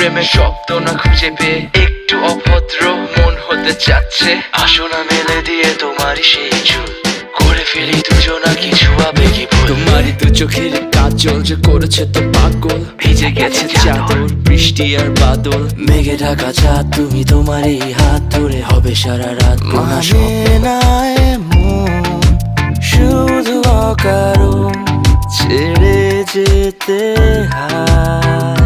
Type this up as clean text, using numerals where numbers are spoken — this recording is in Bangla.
প্রেমের শব্দ না খুঁজে পেয়ে একটু অভদ্র মন হতে চাচ্ছে। আসো না মেলে দিয়ে তোমারই সেই চুল, করে ফেলি দুজনা কিছু আবেগী ভুল। তোমারই তো চোখের কাজল যে করেছে তো পাগল, ভিজে গেছে চাদর বৃষ্টি আর বাদল। মেঘে ঢাকা চাঁদ তুমি তোমারই হাত ধরে হবে সারা রাত। মানে না এমন শুধু অকারণ ছেড়ে যেতে হয়।